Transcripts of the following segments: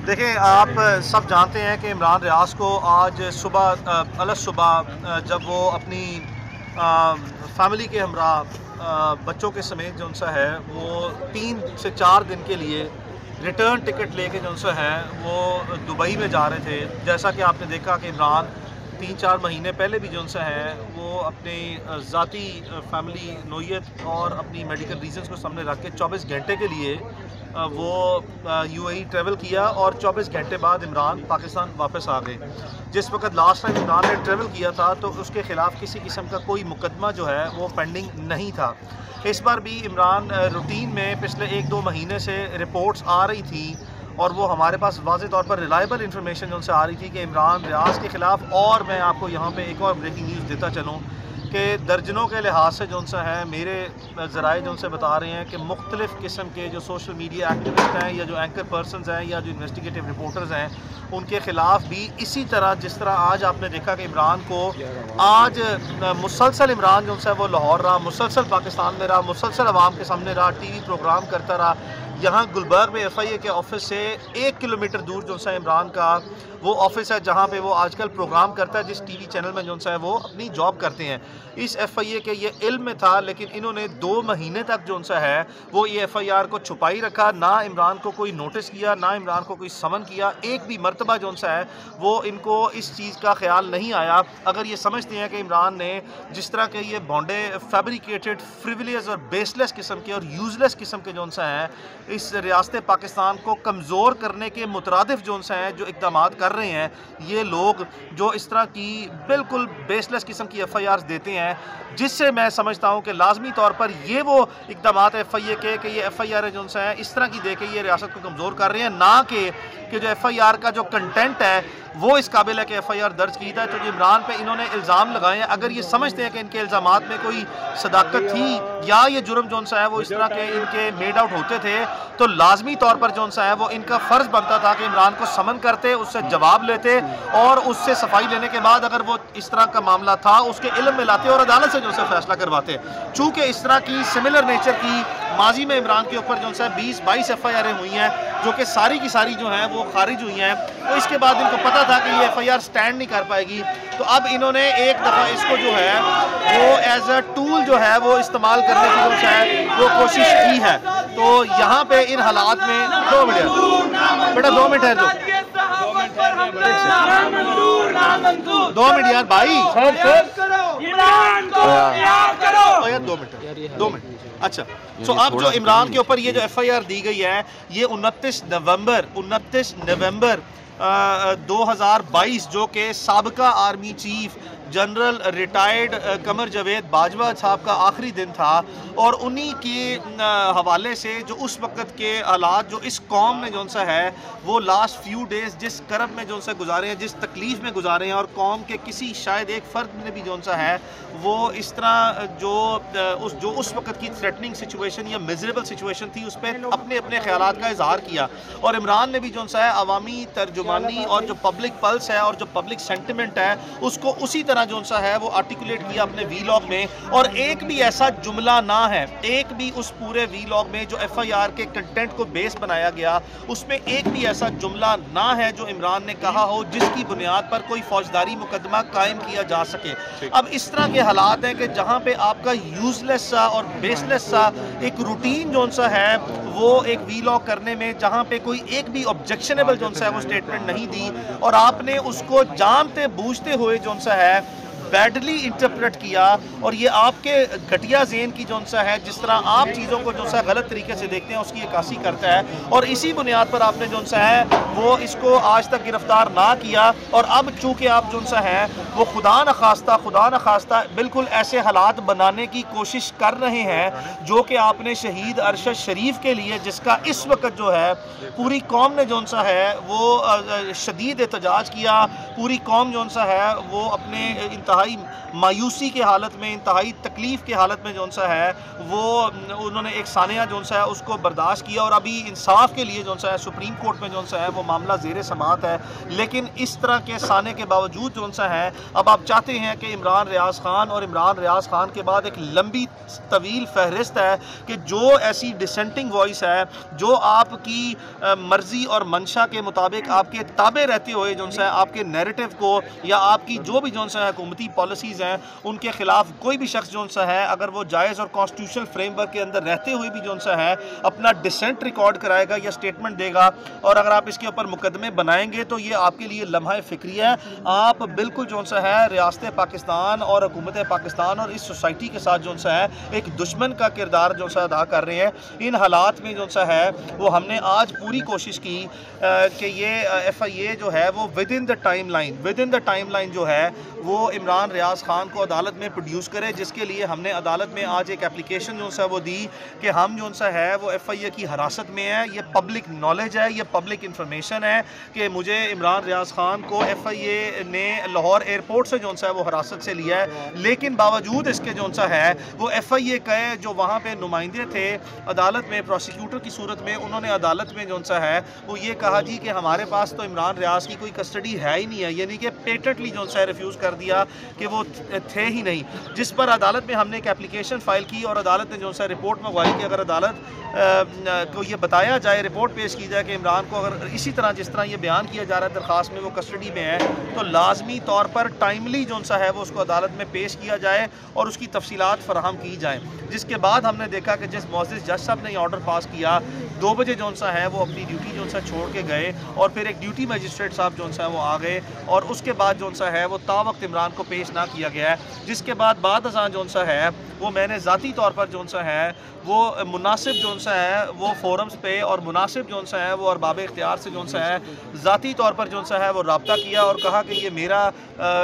देखें, आप सब जानते हैं कि इमरान रियाज को आज सुबह अलग सुबह जब वो अपनी फैमिली के हमरा बच्चों के समेत जो सा है वो 3 से 4 दिन के लिए रिटर्न टिकट लेके जो सा है वो दुबई में जा रहे थे। जैसा कि आपने देखा कि इमरान 3-4 महीने पहले भी जो सा है वो अपनी ज़ाती फैमिली नोयत और अपनी मेडिकल रीजंस को सामने रख के 24 घंटे के लिए वो यूएई ट्रैवल किया और 24 घंटे बाद इमरान पाकिस्तान वापस आ गए। जिस वक्त लास्ट टाइम इमरान ने ट्रैवल किया था तो उसके ख़िलाफ़ किसी किस्म का कोई मुकदमा जो है वो पेंडिंग नहीं था। इस बार भी इमरान रूटीन में पिछले 1-2 महीने से रिपोर्ट्स आ रही थी और वो हमारे पास वाज़ेह तौर पर रिलायबल इंफॉर्मेशन उनसे आ रही थी कि इमरान रियाज के ख़िलाफ़, और मैं आपको यहाँ पे एक और ब्रेकिंग न्यूज़ देता चलूँ कि दर्जनों के लिहाज से जो सा है मेरे ज़राए जो से बता रहे हैं कि मुख्तलिफ़ किस्म के जो सोशल मीडिया एक्टिविस्ट हैं या जो एंकर पर्सनस हैं या जो इन्वेस्टिगेटिव रिपोर्टर्स हैं उनके ख़िलाफ़ भी इसी तरह, जिस तरह आज आपने देखा कि इमरान को आज मुसलसल इमरान जो सा वो लाहौर रहा, मुसलसल पाकिस्तान में रहा, मुसलसल आवाम के सामने रहा, TV प्रोग्राम करता रहा। यहाँ गुलबर्ग में FIA के ऑफिस से 1 किलोमीटर दूर जो सा इमरान का वो ऑफिस है जहाँ पे वो आजकल प्रोग्राम करता है, जिस TV चैनल में जो सा है वो अपनी जॉब करते हैं। इस FIA के ये इल्म में था, लेकिन इन्होंने 2 महीने तक जो सा है वो ये FIR को छुपाई रखा। ना इमरान को कोई नोटिस किया, ना इमरान को कोई समन किया। एक भी मरतबा जो सा है वो इनको इस चीज़ का ख्याल नहीं आया। अगर ये समझते हैं कि इमरान ने जिस तरह के ये बॉन्डे फैब्रिकेटेड, फ्रिवलियस और बेसलेस किस्म के और यूजलेस किस्म के जो सा हैं इस रियासत पाकिस्तान को कमज़ोर करने के मुतरादिफ जो सा हैं जो इक़दामात कर रहे हैं, ये लोग जो इस तरह की बिल्कुल बेसलेस किस्म की FIRs देते हैं, जिससे मैं समझता हूँ कि लाजमी तौर पर ये वो इक़दामात FIA के ये FIR जो सा है इस तरह की दे के ये रियासत को कमज़ोर कर रहे हैं, ना कि जो FIR का जो कंटेंट है वो इस काबिल है कि FIR दर्ज की जाए। तो जो इमरान पे इन्होंने इल्ज़ाम लगाए हैं, अगर ये समझते हैं कि इनके इल्ज़ामात में कोई सदाकत थी या ये जुर्म जो सा है वो इस तरह के इनके मेड आउट होते थे, तो लाजमी तौर पर जो सा है वो इनका फ़र्ज़ बनता था कि इमरान को समन करते, उससे जवाब लेते और उससे सफाई लेने के बाद अगर वो इस तरह का मामला था उसके इल्म में लाते और अदालत से जो सा फैसला करवाते। चूँकि इस तरह की सिमिलर नेचर की माजी में इमरान के ऊपर जो सा 20-22 FIR हुई हैं जो कि सारी की सारी जो हैं वो खारिज हुई हैं, तो इसके बाद इनको पता था कि ये FIR स्टैंड नहीं कर पाएगी। तो अब इन्होंने एक दफ़ा इसको जो है वो एज अ टूल जो है वो इस्तेमाल करने की जो है वो कोशिश की है। तो यहाँ पे इन हालात में 2 मिनट बेटा 2 मिनट है, 2 मिनट यार भाई, यार 2 मिनट। अच्छा, तो अब जो इमरान के ऊपर ये जो FIR दी गई है ये 29 नवंबर 2022 जो कि साबका army chief general retired Qamar Javed Bajwa साहब का आखिरी दिन था, और उन्हीं के हवाले से जो उस वक़्त के हालात जो इस कौम ने जो सा है वो लास्ट फ्यू डेज़ जिस करब में जो सा गुजारे हैं, जिस तकलीफ़ में गुजारे हैं, और कौम के किसी शायद एक फ़र्द ने भी जो सा है वो इस तरह जो उस वक़्त की थ्रेटनिंग सिचुएशन या मिजरेबल सिचुएशन थी उस पर अपने अपने ख़यालात का इजहार किया। और इमरान ने भी जो सा है अवामी तर्जुमानी और जो पब्लिक पल्स है और जो पब्लिक सेंटिमेंट है उसको उसी तरह जो सा है वो आर्टिकुलेट किया अपने वीलॉग में। और एक भी ऐसा जुमला ना है, एक भी उस पूरे वीलॉग में जो FIR के कंटेंट को बेस बनाया गया उसमें एक भी ऐसा जुमला ना है जो इमरान ने कहा हो जिसकी बुनियाद पर कोई फौजदारी मुकदमा कायम किया जा सके। अब इस तरह के हालात हैं कि जहाँ पे आपका यूजलेस सा और बेसलेस सा एक रूटीन जो सा है वो एक वीलॉग करने में जहाँ पे कोई एक भी ऑब्जेक्शनेबल जो सा है वो स्टेटमेंट नहीं दी, और आपने उसको जानते बूझते हुए जो सा है बैडली इंटरप्रेट किया, और ये आपके घटिया ज़हन की जो सा है जिस तरह आप चीज़ों को जो सा गलत तरीके से देखते हैं उसकी अक्कासी करता है, और इसी बुनियाद पर आपने जो सा है वो इसको आज तक गिरफ्तार ना किया। और अब चूँकि आप जो सा है वो खुदा न खास्ता बिल्कुल ऐसे हालात बनाने की कोशिश कर रहे हैं जो कि आपने शहीद अरशद शरीफ के लिए, जिसका इस वक्त जो है पूरी कौम ने जो सा है वो शदीद एहतजाज किया, पूरी कौम जो सा है वो अपने इंतहाई मायूसी के हालत में, इंतहाई तकलीफ़ के हालत में जो सा है वो उन्होंने एक सानिया जो सा है उसको बर्दाश्त किया, और अभी इंसाफ के लिए जो सा है सुप्रीम कोर्ट में जो सा है वो मामला ज़ेर समाअत है। लेकिन इस तरह के साने के बावजूद जो सा है अब आप चाहते हैं कि इमरान रियाज खान, और इमरान रियाज खान के बाद एक लंबी तवील फहरिस्त है कि जो ऐसी डिसेंटिंग वॉइस है, जो आपकी मर्ज़ी और मंशा के मुताबिक आपके ताबे रहते हुए जो सा है आपके नैरेटिव को या आपकी जो भी जो सा है हुकूमती पॉलिसीज़ हैं उनके ख़िलाफ़ कोई भी शख्स जो सा है अगर वो जायज़ और कॉन्स्टिट्यूशनल फ्रेमवर्क के अंदर रहते हुए भी जो सा है अपना डिसेंट रिकॉर्ड कराएगा या स्टेटमेंट देगा, और अगर आप इसके ऊपर मुकदमे बनाएंगे तो ये आपके लिए लम्हा फ़िक्री है। आप बिल्कुल जो सा है रियासत पाकिस्तान और हुकूमत पाकिस्तान और इस सोसाइटी के साथ जो सा है एक दुश्मन का किरदार जो सा अदा कर रहे हैं। इन हालात में जो सा है वो हमने आज पूरी कोशिश की कि ये FIA जो है वो with in the time line जो है वो इमरान रियाज खान को अदालत में प्रोड्यूस करे, जिसके लिए हमने अदालत में आज एक एप्लीकेशन जो सा वो दी कि हम जो सा है वो FIA की हिरासत में है। ये पब्लिक नॉलेज है, ये पब्लिक इंफॉर्मेशन है कि मुझे इमरान रियाज खान को FIA ने लाहौर एयरपोर्ट से जो सा है वो हिरासत से लिया है, लेकिन बावजूद इसके जो सा है वो FIA के जो वहाँ पे नुमाइंदे थे अदालत में प्रोसिक्यूटर की सूरत में, उन्होंने अदालत में जो सा है वो ये कहा जी कि हमारे पास तो इमरान रियाज की कोई कस्टडी है ही नहीं है, यानी कि पेटेंटली जो सा है रिफ्यूज़ कर दिया कि वो थे ही नहीं। जिस पर अदालत में हमने एक एप्लीकेशन फ़ाइल की और अदालत ने जो सा रिपोर्ट मंगवाई कि अगर अदालत को ये बताया जाए, रिपोर्ट पेश की जाए कि इमरान को अगर इसी तरह जिस तरह ये बयान किया जा रहा है दरख्वास्त में वो कस्टडी में है, तो लाजमी तौर पर टाइमली जो सा है वो उसको अदालत में पेश किया जाए और उसकी तफसीलात फराहम की जाए। जिसके बाद हमने देखा कि जिस मोअज़्ज़िज़ जज साहब ने ये ऑर्डर पास किया 2 बजे जो सा है वो अपनी ड्यूटी जो सा छोड़ के गए, और फिर एक ड्यूटी मजिस्ट्रेट साहब जो सा है वो आ गए, और उसके बाद जो सा है वो तावक्त इमरान को पेश ना किया गया है। जिसके बाद अज़ां जो सा है वो मैंने ज़ाती तौर पर जो सा है वो मुनासिब जो सा है वो फोरम्स पे और मुनासिब जो सा है वो अरबाब इख्तियार से जो सा है ज़ाती तौर पर जो सा है वो रब्ता किया और कहा कि ये मेरा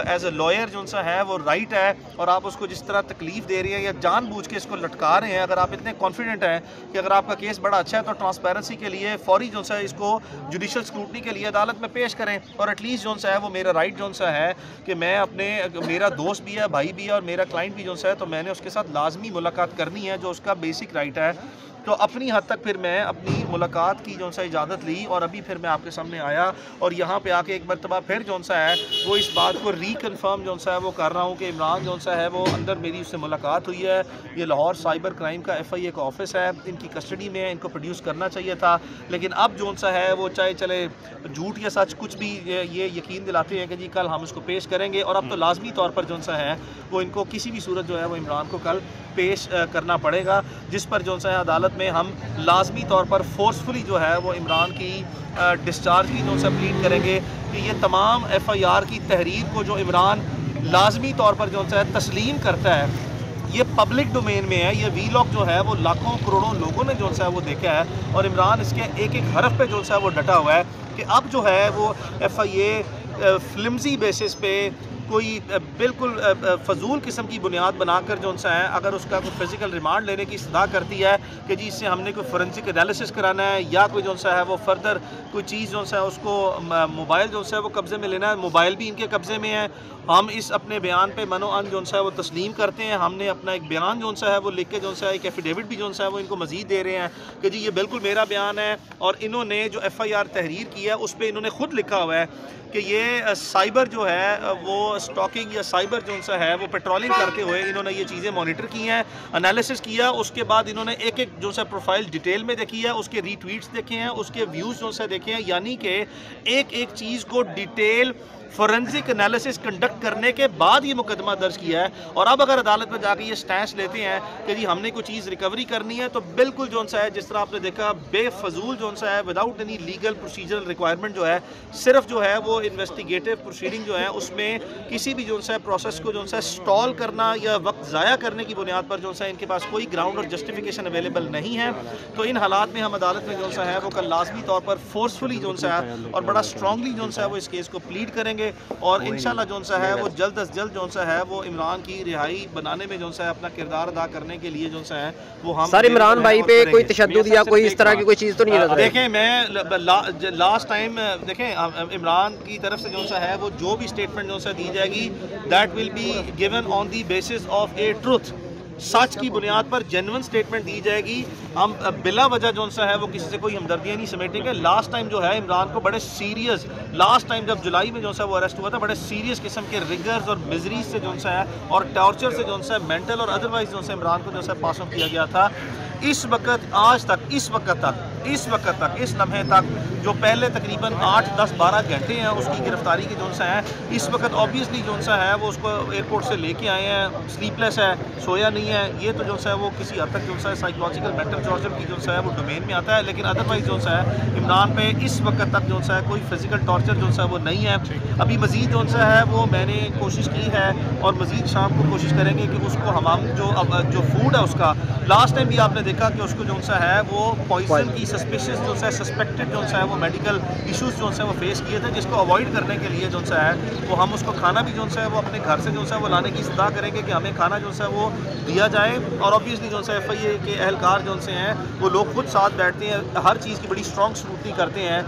एज ए लॉयर जो सा है वो राइट है, और आप उसको जिस तरह तकलीफ़ दे रही है या जानबूझ के इसको लटका रहे हैं, अगर आप इतने कॉन्फिडेंट हैं कि अगर आपका केस बड़ा अच्छा है तो ट्रांसपेरेंसी के लिए फौरी जो सा है इसको जुडिशल स्क्रूटनी के लिए अदालत में पेश करें, और एटलीस्ट जो सा है वो मेरा राइट जो सा है कि मैं अपने मेरा दोस्त भी है, भाई भी है और मेरा क्लाइंट भी जो सा है, तो मैंने उसके साथ लाजमी मुलाकात करनी है जो उसका बेसिक राइट है। तो अपनी हद तक फिर मैं अपनी मुलाकात की जो सा इजाज़त ली, और अभी फिर मैं आपके सामने आया और यहाँ पे आके एक मरतबा फिर जो सा है वो इस बात को रिकन्फर्म जो सा है वो कर रहा हूँ कि इमरान जो सा है वो अंदर मेरी उससे मुलाकात हुई है। ये लाहौर साइबर क्राइम का FIA का ऑफिस है, इनकी कस्टडी में है, इनको प्रोड्यूस करना चाहिए था, लेकिन अब जो सा है वो चाहे चले झूठ या सच कुछ भी ये यकीन दिलाते हैं कि जी कल हम उसको पेश करेंगे, और अब तो लाजमी तौर पर जो सा है वो इनको किसी भी सूरत जो है वो इमरान को कल पेश करना पड़ेगा, जिस पर जो सा है अदालत में हम लाजमी तौर पर फोर्सफुली जो है वो इमरान की डिस्चार्ज की जो सा प्लीड करेंगे कि ये तमाम FIR की तहरीर को जो इमरान लाजमी तौर पर जो सा है तस्लीम करता है, ये पब्लिक डोमेन में है, ये वीलॉग जो है वो लाखों करोड़ों लोगों ने जो सा है वो देखा है, और इमरान इसके एक एक हरफ पे जो सा है वो डटा हुआ है कि अब जो है वो FIA फ्लिमजी बेसिस पे कोई बिल्कुल फजूल किस्म की बुनियाद बनाकर जो सा है अगर उसका कोई फिज़िकल रिमांड लेने की सलाह करती है कि जी इससे हमने कोई फोरेंसिक एनालिसिस कराना है या कोई जो सा है वो फर्दर कोई चीज़ जो सा है उसको मोबाइल जो सा है वो कब्ज़े में लेना है, मोबाइल भी इनके कब्ज़े में है। हम इस अपने बयान पे मनो अन जो सा है वो तस्लीम करते हैं, हमने अपना एक बयान जो सा है वो लिख के जो सा है एक एफिडेविट भी जो सा है वो इनको मज़ीद दे रहे हैं कि जी ये बिल्कुल मेरा बयान है, और इन्होंने जो FIR तहरीर की है उस पर इन्होंने ख़ुद लिखा हुआ है कि ये साइबर जो है वो स्टॉकिंग या साइबर जो सा है वो पेट्रोलिंग करते हुए इन्होंने ये चीज़ें मॉनिटर की हैं, एनालिसिस किया, उसके बाद इन्होंने एक एक जो सा प्रोफाइल डिटेल में देखी है, उसके रीट्वीट्स देखे हैं, उसके व्यूज़ जो सा देखे हैं, यानी कि एक एक चीज़ को डिटेल फोरेंसिक एनालिसिस कंडक्ट करने के बाद ये मुकदमा दर्ज किया है। और अब अगर अदालत में जाके ये स्टैंस लेते हैं कि जी हमने कोई चीज़ रिकवरी करनी है, तो बिल्कुल जो सा है जिस तरह आपने देखा बेफजूल जो सा है without any legal procedural requirement जो है सिर्फ जो है वो इन्वेस्टिगेटिव प्रोसीडिंग जो है उसमें किसी भी जो सा प्रोसेस को जो सा स्टॉल करना या वक्त ज़ाया करने की बुनियाद पर जो सा इनके पास कोई ग्राउंड और जस्टिफिकेशन अवेलेबल नहीं है। तो इन हालात में हम अदालत में जो सा है वो कल लाजमी तौर पर फोर्सफुली जो सा है और बड़ा स्ट्रांगली जो सा है वो इस केस को प्लीड करेंगे। करेंगे और इंशाल्लाह जो सा है वो जल्द अज जल्द जो सा है वो इमरान की रिहाई बनाने में जो सा है अपना किरदार अदा करने के लिए जो सा है वो हम सर इमरान भाई पे कोई तशद्दुद या कोई इस तरह की कोई चीज़ तो नहीं है? देखें मैं लास्ट टाइम देखें इमरान की तरफ से जो सा है वो जो भी स्टेटमेंट जो सा दी जाएगी that will be given on the basis of a truth, सच की बुनियाद पर जेन्युइन स्टेटमेंट दी जाएगी। हम बिला वजह जो सा है वो किसी से कोई हमदर्दियाँ नहीं समेटेंगे। लास्ट टाइम जो है इमरान को बड़े सीरियस, लास्ट टाइम जब जुलाई में जो सा वो अरेस्ट हुआ था, बड़े सीरियस किस्म के रिगर्स और मिजरीज से जो सा है और टॉर्चर से जो सा मेंटल और अदरवाइज जो सा इमरान को जो सा पास ऑफ किया गया था। इस वक्त आज तक इस लम्हे तक जो पहले तकरीबन 8, 10, 12 घंटे हैं उसकी गिरफ्तारी के जो सा है, इस वक्त ऑब्वियसली जो सा है वो उसको एयरपोर्ट से लेके आए हैं, स्लीपलेस है, सोया नहीं है। ये तो जो सा है वो किसी हद तक जो सा है साइकोलॉजिकल मेंटल टॉर्चर की जो सा है वो डोमेन में आता है, लेकिन अदरवाइज जो सा है इमरान पे इस वक्त तक जो सा है कोई फिजिकल टॉर्चर जो सा है वो नहीं है। अभी मजीद जो सा है वो मैंने कोशिश की है और मजीद शाम को कोशिश करेंगे कि उसको हम जो फूड है उसका, लास्ट टाइम भी आपने देखा कि उसको जो सा है वो पॉइजन की सस्पिशियस जो सा है सस्पेक्टेड जो सा है वो मेडिकल इश्यूज जो सा है वो फेस किए थे, जिसको अवॉइड करने के लिए जो सा है वो हम उसको खाना भी जो सा है वो अपने घर से जो सा है वो लाने की इस्तदा करेंगे कि हमें खाना जो सा है वो दिया जाए। और ऑब्वियसली जो सा FIA के एहलकार जो से हैं वो लोग खुद साथ बैठते हैं, हर चीज़ की बड़ी स्ट्रॉन्ग स्क्रूटनी करते हैं।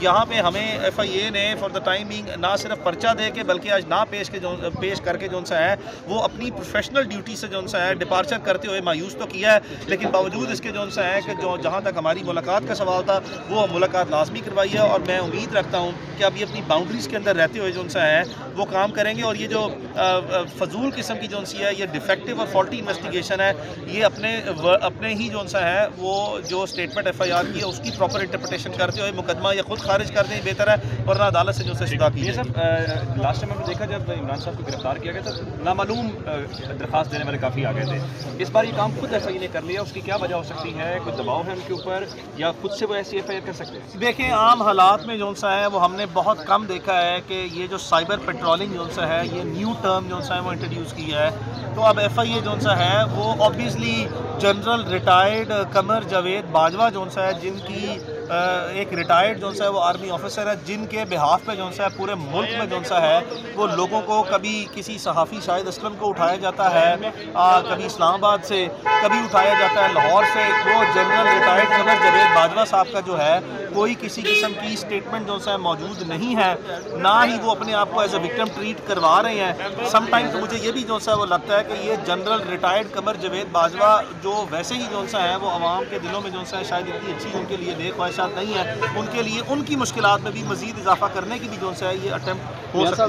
यहाँ पे हमें FIA ने फॉर द टाइमिंग ना सिर्फ पर्चा दे के बल्कि आज ना पेश करके जो सा है वो अपनी प्रोफेशनल ड्यूटी से जो सा है डिपार्चर करते हुए मायूस तो किया है, लेकिन बावजूद इसके जो सा है कि जो जहाँ तक हमारी मुलाकात का सवाल था वो मुलाकात लाजमी करवाई है और मैं उम्मीद रखता हूँ कि अभी अपनी बाउंड्रीज़ के अंदर रहते हुए जो सा है वो काम करेंगे। और ये जो फजूल किस्म की जो सी है ये डिफेक्टिव और फॉल्टी इन्वेस्टिगेशन है, ये अपने ही जो सा है वो जो स्टेटमेंट FIR की है उसकी प्रॉपर इंटरप्रिटेशन करते हुए मुकदमा या खुद खारिज कर दें बेहतर है, वरना अदालत से जो है शुदा की। सब लास्ट टाइम हमने देखा जब इमरान साहब को गिरफ्तार किया गया था नामालूम दरख्वास्त देने वाले काफ़ी आ गए थे। इस बार ये काम खुद FIA ने कर लिया, उसकी क्या वजह हो सकती है? कोई दबाव है उनके ऊपर या खुद से वो ऐसी FIR कर सकते हैं? देखिए आम हालात में जो सा है वो हमने बहुत कम देखा है कि ये जो साइबर पेट्रोलिंग जो सा है ये न्यू टर्म जो सा है वो इंट्रोड्यूस किया है। तो अब FIA जो सा है वो obviously general retired Qamar Javed Bajwa जो सा है, जिनकी एक रिटायर्ड जो सा है वो आर्मी ऑफिसर है, जिनके बिहाफ पे जो सा है पूरे मुल्क में जो सा है वो लोगों को कभी किसी सहाफ़ी शाहिद असलम को उठाया जाता है, कभी इस्लामाबाद से, कभी उठाया जाता है लाहौर से। वो जनरल रिटायर्ड कमर जावेद बाजवा साहब का जो है कोई किसी किस्म की स्टेटमेंट जो सा है मौजूद नहीं है, ना ही वो अपने आप को एज ए विक्टिम ट्रीट करवा रहे हैं। समटाइम तो मुझे ये भी जो सा है वो लगता है कि ये जनरल रिटायर्ड कमर जावेद बाजवा जो वैसे ही जो सा है वो आवाम के दिलों में जो सा है शायद इतनी अच्छी उनके लिए नेक ख्वाहिशात नहीं है, उनके लिए उनकी मुश्किलात में भी मज़ीद इजाफा करने की भी जो सा है ये अटेम्प्ट हो सकती है।